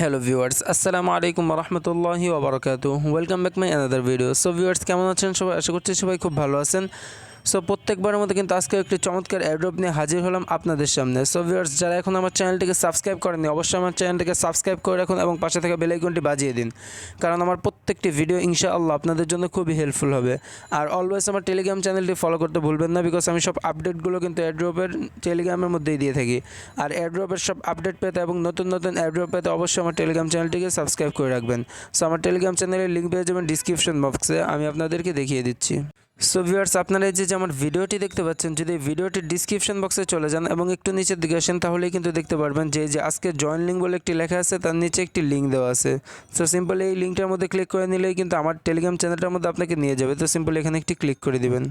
Hello viewers, আসসালামু আলাইকুম ওয়া রাহমাতুল্লাহি ওয়া বারাকাতুহু। Welcome back my another video. So viewers, কেমন আছেন সবাই? আশা করছি সবাই খুব ভালো আছেন। সো প্রত্যেকবারের মতো কিন্তু আজকে একটি চমৎকার এয়ারড্রপ নিয়ে হাজির হলাম আপনাদের সামনে। সো ভিউয়ার্স, যারা এখন আমার চ্যানেলটিকে সাবস্ক্রাইব করেননি, অবশ্যই আমার চ্যানেলটিকে সাবস্ক্রাইব করে রাখুন এবং পাশে থাকা বেল আইকনটি বাজিয়ে দিন, কারণ আমার প্রত্যেকটি ভিডিও ইনশাআল্লাহ আপনাদের জন্য খুবই হেল্পফুল হবে। আর অলওয়েজ আমার টেলিগ্রাম চ্যানেলটি ফলো করতে ভুলবেন না, বিকজ আমি সব আপডেটগুলো কিন্তু এয়ারড্রপের টেলিগ্রামের মধ্যেই দিয়ে থাকি। আর এয়ারড্রপের সব আপডেট পেতে এবং নতুন নতুন এয়ারড্রপ পেতে অবশ্যই আমার টেলিগ্রাম চ্যানেলটিকে সাবস্ক্রাইব করে রাখবেন। সো আমার টেলিগ্রাম চ্যানেলের লিঙ্ক পেয়ে যাবেন ডিসক্রিপশন বক্সে, আমি আপনাদেরকে দেখিয়ে দিচ্ছি। সো ভিউয়ার্স, আপনারা এই যে আমার ভিডিওটি দেখতে পাচ্ছেন, যদি ভিডিওটির ডিসক্রিপশন বক্সে চলে যান এবং একটু নিচের দিকে আসেন, তাহলেই কিন্তু দেখতে পারবেন যে আজকে জয়েন লিঙ্ক বলে একটি লেখা আছে, তার নিচে একটি লিঙ্ক দেওয়া আছে। সো সিম্পলি এই লিঙ্কটার মধ্যে ক্লিক করে নিলেই কিন্তু আমার টেলিগ্রাম চ্যানেলটার মধ্যে আপনাকে নিয়ে যাবে। তো সিম্পলি এখানে একটি ক্লিক করে দিবেন।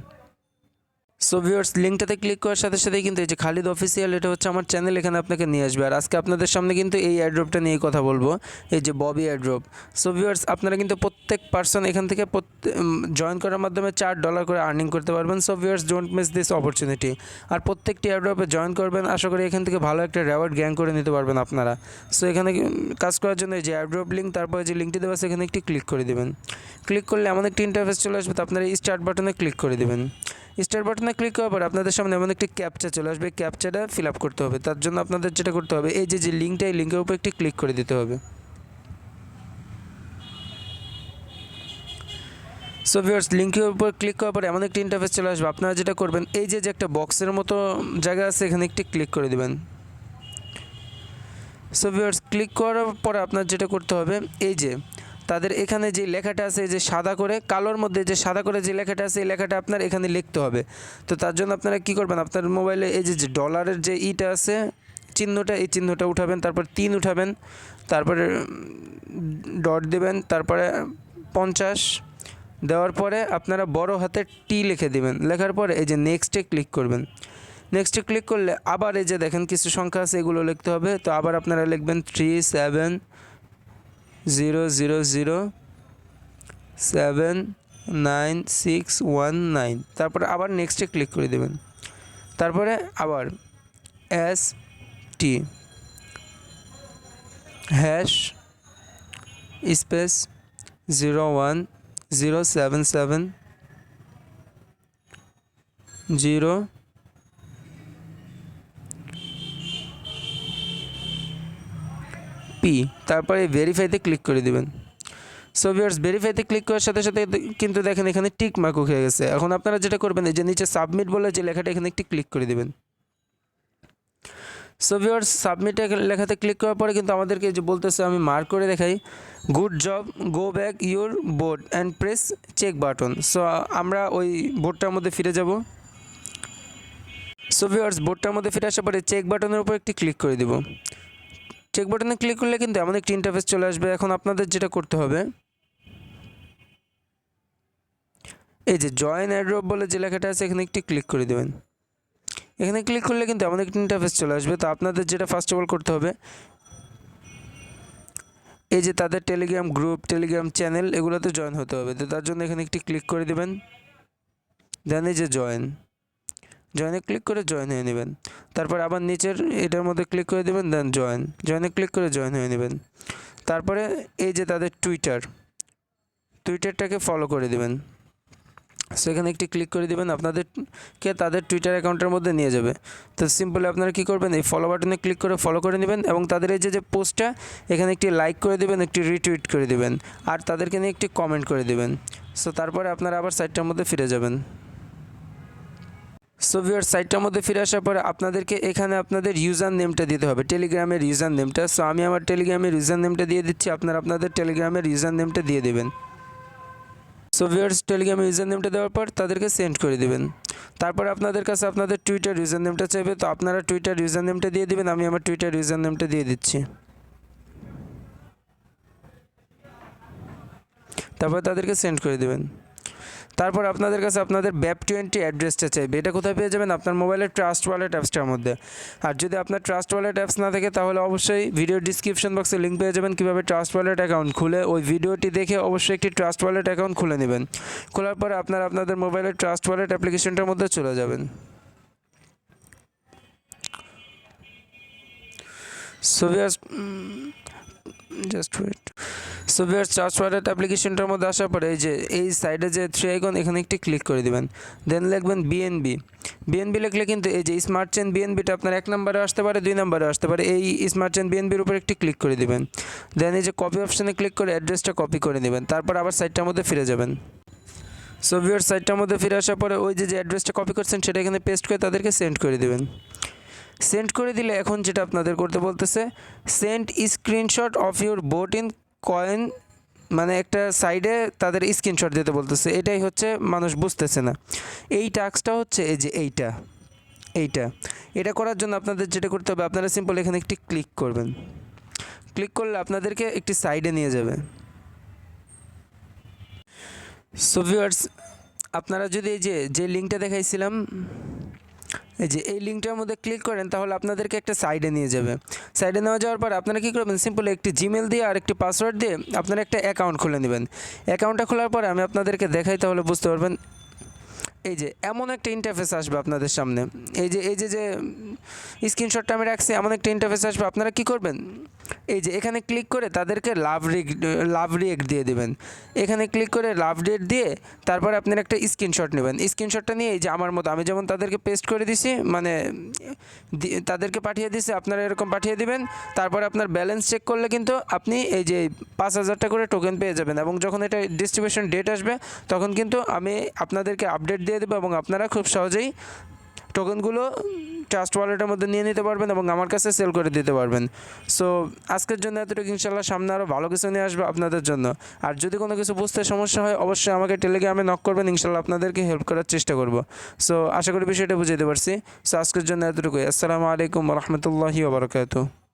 সো ভিউয়ার্স, লিঙ্কটাতে ক্লিক করার সাথে সাথেই কিন্তু এই যে খালিদ অফিসিয়াল, এটা হচ্ছে আমার চ্যানেল, এখানে আপনাকে নিয়ে আসবে। আর আজকে আপনাদের সামনে কিন্তু এই এয়ারড্রপটা নিয়ে কথা বলবো, এই যে ববি এয়ারড্রপ। সো ভিউয়ার্স, আপনারা কিন্তু প্রত্যেক পার্সন এখান থেকে জয়েন করার মাধ্যমে $4 করে আর্নিং করতে পারবেন। So viewers, don't miss this opportunity. আর প্রত্যেকটি এয়ারড্রপে জয়েন করবেন, আশা করি এখান থেকে ভালো একটা রেওয়ার্ড গ্যাং করে নিতে পারবেন আপনারা। সো এখানে কাজ করার জন্য এই যে এয়ারড্রপ লিঙ্ক, তারপরে যে লিঙ্কটি দেওয়া আছে এখানে একটি ক্লিক করে দেবেন। ক্লিক করলে এমন একটি ইন্টারফেস চলে আসবে, তো আপনারা এই স্টার্ট বাটনে ক্লিক করে দেবেন। স্টার্ট বাটনে ক্লিক করার পর আপনাদের সামনে এমন একটি ক্যাপচা চলে আসবে, ক্যাপচাটা ফিল আপ করতে হবে। তার জন্য আপনাদের যেটা করতে হবে, এই যে লিঙ্কটা, এই লিঙ্কের উপর একটি ক্লিক করে দিতে হবে। সো ভিউয়ার্স, লিঙ্কের উপর ক্লিক করার পর এমন একটি ইন্টারফেস চলে আসবে। আপনারা যেটা করবেন, এই যে একটা বক্সের মতো জায়গা আছে, এখানে একটি ক্লিক করে দেবেন। সো ভিউয়ার্স, ক্লিক করার পর আপনার যেটা করতে হবে, এই যে তাদের এখানে যে লেখাটা আছে, যে সাদা করে কালোর মধ্যে যে সাদা করে যে লেখাটা আছে, এই লেখাটা আপনার এখানে লিখতে হবে। তো তার জন্য আপনারা কী করবেন, আপনার মোবাইলে এই যে ডলারের যে ইটা আছে চিহ্নটা, এই চিহ্নটা উঠাবেন, তারপর 3 উঠাবেন, তারপরে ডট দেবেন, তারপরে 50 দেওয়ার পরে আপনারা বড় হাতে টি লিখে দেবেন। লেখার পরে এই যে নেক্সটে ক্লিক করবেন। নেক্সটে ক্লিক করলে আবার এই যে দেখেন কিছু সংখ্যা আছে, এগুলো লিখতে হবে। তো আবার আপনারা লিখবেন 3700796619, তারপরে আবার নেক্সটে ক্লিক করে দেবেন। তারপরে আবার ST হ্যাশ স্পেস 01077 P, তারপরে ভেরিফাইতে ক্লিক করে দেবেন। সো ভিউয়ার্স, ভেরিফাইতে ক্লিক করার সাথে সাথে কিন্তু দেখেন এখানে টিক মার্ক হয়ে গেছে। এখন আপনারা যেটা করবেন, এই যে নিচে সাবমিট বলে যে লেখাটা, এখানে একটি ক্লিক করে দেবেন। সো ভিউয়ার্স, সাবমিট লেখাতে ক্লিক করার পরে কিন্তু আমাদেরকে যে বলতেছে, আমি মার্ক করে দেখাই, good job, go back your board and press check button. So আমরা ওই বোর্ডটার মধ্যে ফিরে যাব। সো ভিউয়ার্স, বোর্ডটার মধ্যে ফিরে আসার পরে চেক বাটনের উপর একটি ক্লিক করে দেব। চেক বাটনে ক্লিক করলে কিন্তু এমন একটি ইন্টারফেস চলে আসবে। এখন আপনাদের যেটা করতে হবে, এই যে জয়েন এয়ারড্রপ বলে যে লেখাটা আছে, এখানে একটি ক্লিক করে দেবেন। এখানে ক্লিক করলে কিন্তু এমন একটি ইন্টারফেস চলে আসবে। তো আপনাদের যেটা ফার্স্ট অফ অল করতে হবে, এই যে তাদের টেলিগ্রাম গ্রুপ, টেলিগ্রাম চ্যানেল, এগুলোতে জয়েন হতে হবে। তো তার জন্য এখানে একটি ক্লিক করে দেবেন। দেন এই যে জয়েনে ক্লিক করে জয়েন হয়ে নেবেন। তারপর আবার নিচের এটার মধ্যে ক্লিক করে দেবেন, দেন জয়েনে ক্লিক করে জয়েন হয়ে নেবেন। তারপরে এই যে তাদের টুইটারটাকে ফলো করে দেবেন। সো এখানে একটি ক্লিক করে দেবেন, আপনাদেরকে তাদের টুইটার অ্যাকাউন্টের মধ্যে নিয়ে যাবে। তো সিম্পলি আপনারা কী করবেন, এই ফলো বাটনে ক্লিক করে ফলো করে নেবেন এবং তাদের এই যে পোস্টটা, এখানে একটি লাইক করে দেবেন, একটি রিটুইট করে দেবেন, আর তাদেরকে নিয়ে একটি কমেন্ট করে দেবেন। সো তারপরে আপনারা আবার সাইটটার মধ্যে ফিরে যাবেন। সো ভিউয়ার্স, সাইটটার মধ্যে ফিরে আসার পরে আপনাদেরকে এখানে আপনাদের ইউজার নেমটা দিতে হবে, টেলিগ্রামের ইউজার নেমটা। সো আমি আমার টেলিগ্রামের ইউজার নেমটা দিয়ে দিচ্ছি, আপনারা আপনাদের টেলিগ্রামের ইউজার নেমটা দিয়ে দেবেন। সো ভিউয়ার্স, টেলিগ্রামে ইউজার নেমটা দেওয়ার পর তাদেরকে সেন্ড করে দেবেন। তারপর আপনাদের কাছে আপনাদের টুইটার ইউজার নেমটা চাইবে, তো আপনারা টুইটার ইউজার নেমটা দিয়ে দেবেন। আমি আমার টুইটার ইউজার নেমটা দিয়ে দিচ্ছি। তারপর তাদেরকে সেন্ড করে দেবেন। তারপর আপনাদের কাছে আপনাদের Vemp20 অ্যাড্রেসটা চাইবে। এটা কোথায় পেয়ে যাবেন? আপনার মোবাইলের ট্রাস্ট ওয়ালেট অ্যাপসটার মধ্যে। আর যদি আপনার ট্রাস্ট ওয়ালেট অ্যাপস না থাকে, তাহলে অবশ্যই ভিডিও ডিসক্রিপশন বক্সে লিঙ্ক পেয়ে যাবেন কীভাবে ট্রাস্ট ওয়ালেট অ্যাকাউন্ট খুলে। ওই ভিডিওটি দেখে অবশ্যই একটি ট্রাস্ট ওয়ালেট অ্যাকাউন্ট খুলে নেবেন। খোলার পরে আপনারা আপনাদের মোবাইলের ট্রাস্ট ওয়ালেট অ্যাপ্লিকেশনটার মধ্যে চলে যাবেন। So viewers, just wait. So viewers, trust wallet অ্যাপ্লিকেশনটার মধ্যে আসার পরে এই সাইডে যে 3 আইকন এখানে একটি ক্লিক করে দিবেন। দেন লিখবেন বিএনবি। বিএনবি লিখলে কিন্তু এই যে স্মার্ট চেইন বিএনবিটা আপনার 1 নম্বরে আসতে পারে, 2 নম্বরে আসতে পারে। এই স্মার্ট চেইন বিএনবির উপর একটি ক্লিক করে দিবেন। দেন এই যে কপি অপশানে ক্লিক করে অ্যাড্রেসটা কপি করে নেবেন। তারপর আবার সাইটটার মধ্যে ফিরে যাবেন। সো ভিউয়ার্স, সাইটটার মধ্যে ফিরে আসার পরে ওই যে অ্যাড্রেসটা কপি করছেন সেটা এখানে পেস্ট করে তাদেরকে সেন্ড করে দিবেন। সেন্ড করে দিলে এখন যেটা আপনাদের করতে বলতেছে, send screenshot of your boat in coin, মানে একটা সাইডে তাদের স্ক্রিনশট দিতে বলতেছে। এটাই হচ্ছে মানুষ বুঝতেছে না। এই টাস্কটা হচ্ছে এই যে এটা করার জন্য আপনাদের যেটা করতে হবে, আপনারা সিম্পল এখানে একটি ক্লিক করবেন। ক্লিক করলে আপনাদেরকে একটি সাইডে নিয়ে যাবে। সো ভিউয়ার্স, আপনারা যদি এই যে লিঙ্কটা দেখাইছিলাম, এই লিঙ্কটার মধ্যে ক্লিক করেন তাহলে আপনাদেরকে একটা সাইডে নিয়ে যাবে। সাইডে নেওয়া যাওয়ার পর আপনারা কী করবেন, সিম্পল একটি জিমেল দিয়ে আর একটি পাসওয়ার্ড দিয়ে আপনারা একটা অ্যাকাউন্ট খুলে নেবেন। অ্যাকাউন্টটা খোলার পরে আমি আপনাদেরকে দেখাই, তাহলে বুঝতে পারবেন। এই যে এমন একটা ইন্টারফেস আসবে আপনাদের সামনে। এই যে স্ক্রিনশটটা আমি রাখছি, এমন একটা ইন্টারফেস আসবে। আপনারা কি করবেন, এই যে এখানে ক্লিক করে তাদেরকে লাভ রিয়েক্ট দিয়ে দেবেন। এখানে ক্লিক করে লাভ রেট দিয়ে তারপরে আপনারা একটা স্ক্রিনশট নেবেন। স্ক্রিনশটটা নিয়ে এই যে আমার মতো আমি যেমন তাদেরকে পেস্ট করে দিছি, মানে তাদেরকে পাঠিয়ে দিছি, আপনারা এরকম পাঠিয়ে দিবেন। তারপরে আপনার ব্যালেন্স চেক করলে কিন্তু আপনি এই যে 5,000 টাকা করে টোকেন পেয়ে যাবেন। এবং যখন এটা ডিস্ট্রিবিউশন ডেট আসবে তখন কিন্তু আমি আপনাদেরকে আপডেট দিয়ে দেবো এবং আপনারা খুব সহজেই টোকেনগুলো ট্রাস্ট ওয়ালেটের মধ্যে নিয়ে নিতে পারবেন এবং আমার কাছে সেল করে দিতে পারবেন। সো আজকের জন্য এতটুকু। ইনশাল্লাহ সামনে আরও ভালো কিছু নিয়ে আসবে আপনাদের জন্য। আর যদি কোনো কিছু বুঝতে সমস্যা হয় অবশ্যই আমাকে টেলিগ্রামে নক করবেন, ইনশাল্লাহ আপনাদেরকে হেল্প করার চেষ্টা করব। সো আশা করি বিষয়টা বুঝাতে পারছি। সো আজকের জন্য এতটুকুই। আসসালামু আলাইকুম রহমতুল্লাহি ওয়া বারাকাতুহু।